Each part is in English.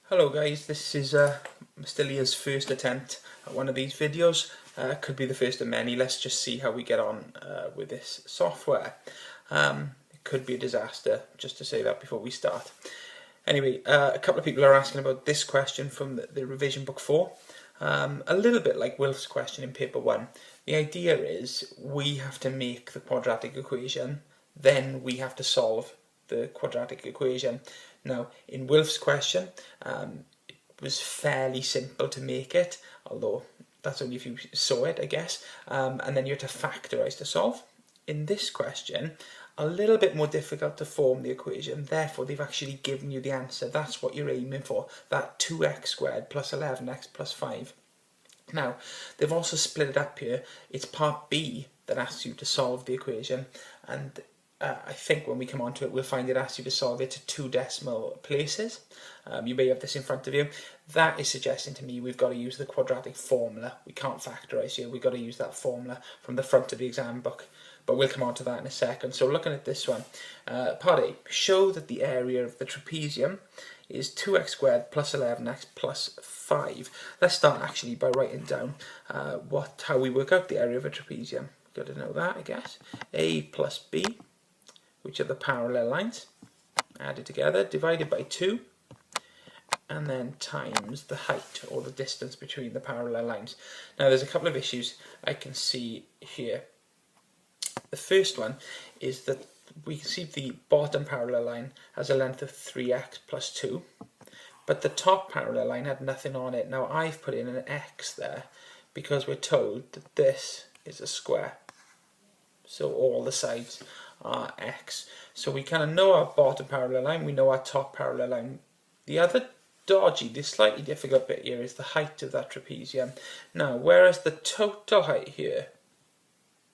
Hello guys, this is Mr. Leah's first attempt at one of these videos. Could be the first of many. Let's just see how we get on with this software. It could be a disaster, just to say that before we start. Anyway, a couple of people are asking about this question from the revision book 4. A little bit like Wilf's question in paper 1. The idea is we have to make the quadratic equation, then we have to solve the quadratic equation. Now, in Wilf's question, it was fairly simple to make it, although that's only if you saw it, I guess, and then you had to factorise to solve. In this question, a little bit more difficult to form the equation, therefore they've actually given you the answer. That's what you're aiming for, that 2x squared plus 11x plus 5. Now, they've also split it up here. It's part B that asks you to solve the equation, and I think when we come on to it, we'll find it asks you to solve it to 2 decimal places. You may have this in front of you. That is suggesting to me we've got to use the quadratic formula. We can't factorise here. We've got to use that formula from the front of the exam book. But we'll come on to that in a second. So looking at this one, part A, show that the area of the trapezium is 2x squared plus 11x plus 5. Let's start actually by writing down how we work out the area of a trapezium. Got to know that, I guess. A plus B, which are the parallel lines, added together, divided by 2, and then times the height, or the distance between the parallel lines. Now there's a couple of issues I can see here. The first one is that we can see the bottom parallel line has a length of 3x plus 2, but the top parallel line had nothing on it. Now I've put in an x there because we're told that this is a square, so all the sides are x. So we kind of know our bottom parallel line, we know our top parallel line. The other the slightly difficult bit here is the height of that trapezium. Now, whereas the total height here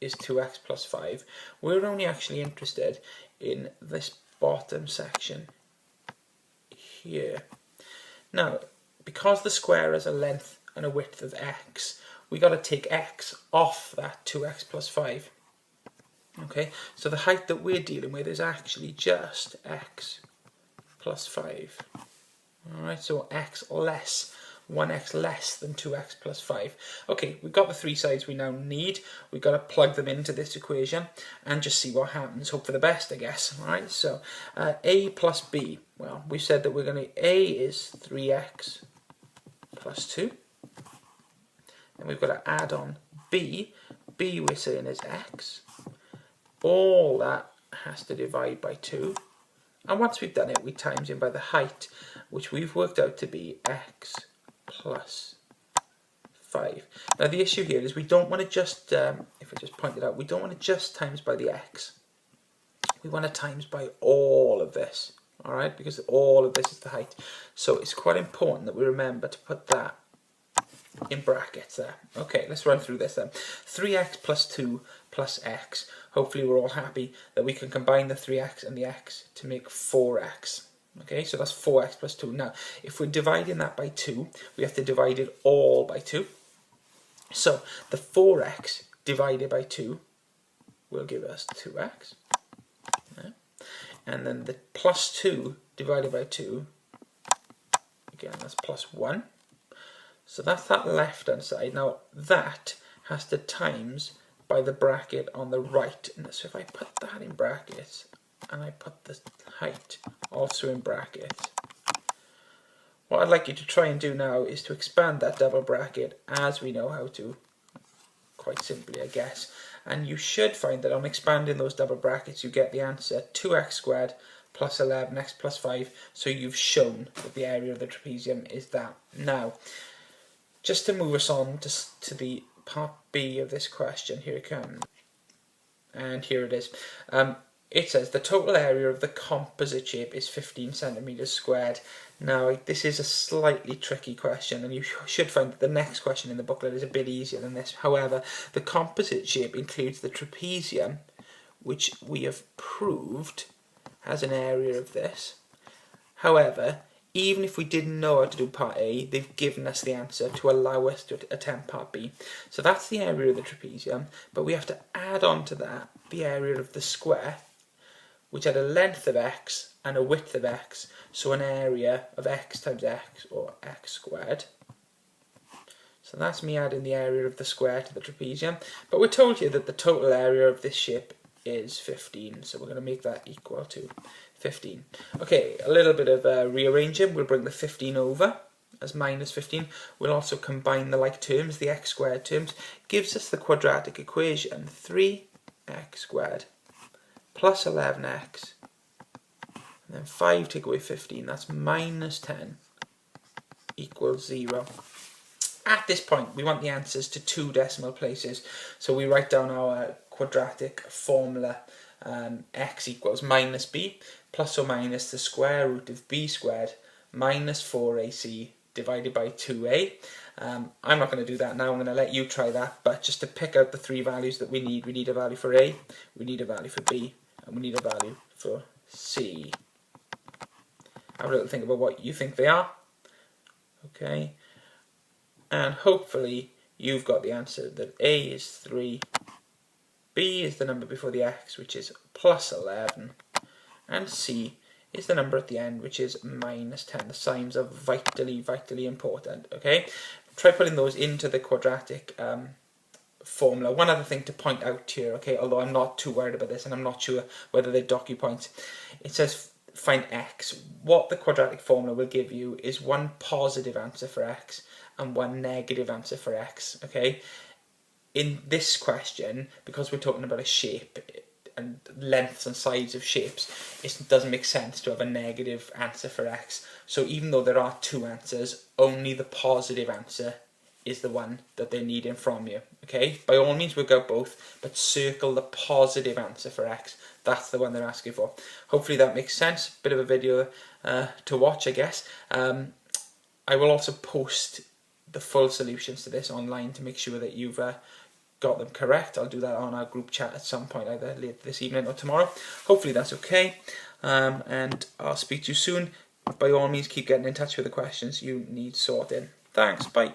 is 2x plus 5, we're only actually interested in this bottom section here. Now, because the square has a length and a width of x, we got to take x off that 2x plus 5. Okay, so the height that we're dealing with is actually just x plus 5. Alright, so x less, 1x less than 2x plus 5. Okay, we've got the three sides we now need. We've got to plug them into this equation and just see what happens. Hope for the best, I guess. Alright, so a plus b. Well, we said that we're going to, a is 3x plus 2. And we've got to add on b. b we're saying is x. All that has to divide by 2. And once we've done it, we times in by the height, which we've worked out to be x plus 5. Now the issue here is we don't want to just, if I just point it out, we don't want to just times by the x. We want to times by all of this, alright, because all of this is the height. So it's quite important that we remember to put that in brackets there. Okay, let's run through this then. 3x plus 2 plus x. Hopefully we're all happy that we can combine the 3x and the x to make 4x. Okay, so that's 4x plus 2. Now, if we're dividing that by 2, we have to divide it all by 2. So the 4x divided by 2 will give us 2x. Yeah. And then the plus 2 divided by 2, again, that's plus 1. So that's that left-hand side. Now that has to times by the bracket on the right. And so if I put that in brackets and I put the height also in brackets, what I'd like you to try and do now is to expand that double bracket as we know how to, quite simply I guess. And you should find that on expanding those double brackets you get the answer 2x squared plus 11x plus 5. So you've shown that the area of the trapezium is that. Now, just to move us on to the part B of this question, here it comes, and here it is. It says the total area of the composite shape is 15 centimeters squared. Now this is a slightly tricky question, and you should find that the next question in the booklet is a bit easier than this. However, the composite shape includes the trapezium, which we have proved has an area of this. However, even if we didn't know how to do part A, they've given us the answer to allow us to attempt part B. So that's the area of the trapezium, but we have to add on to that the area of the square, which had a length of x and a width of x, so an area of x times x, or x squared. So that's me adding the area of the square to the trapezium. But we're told here that the total area of this shape is 15, so we're going to make that equal to 15. Okay, a little bit of rearranging. We'll bring the 15 over as minus 15. We'll also combine the like terms, the x squared terms. Gives us the quadratic equation 3x squared plus 11x, and then 5 take away 15, that's minus 10 equals 0. At this point, we want the answers to 2 decimal places, so we write down our quadratic formula. X equals minus b plus or minus the square root of b squared minus 4ac divided by 2a. I'm not going to do that now, I'm going to let you try that, but just to pick out the 3 values that we need a value for a, we need a value for b, and we need a value for c. Have a little think about what you think they are. Okay, and hopefully you've got the answer that a is 3, b is the number before the x, which is plus 11, and c is the number at the end, which is minus 10. The signs are vitally, vitally important. Okay, try putting those into the quadratic formula. One other thing to point out here, okay, although I'm not too worried about this and I'm not sure whether they're docu points, it says find x. What the quadratic formula will give you is one positive answer for x and one negative answer for x. Okay, in this question, because we're talking about a shape and lengths and sides of shapes, it doesn't make sense to have a negative answer for x. So even though there are 2 answers, only the positive answer is the one that they're needing from you. Okay, by all means work out both, but circle the positive answer for x. That's the one they're asking for. Hopefully that makes sense. Bit of a video to watch, I guess. I will also post the full solutions to this online to make sure that you've got them correct. I'll do that on our group chat at some point, either later this evening or tomorrow. Hopefully that's okay, and I'll speak to you soon. By all means, keep getting in touch with the questions you need sorted. Thanks, bye.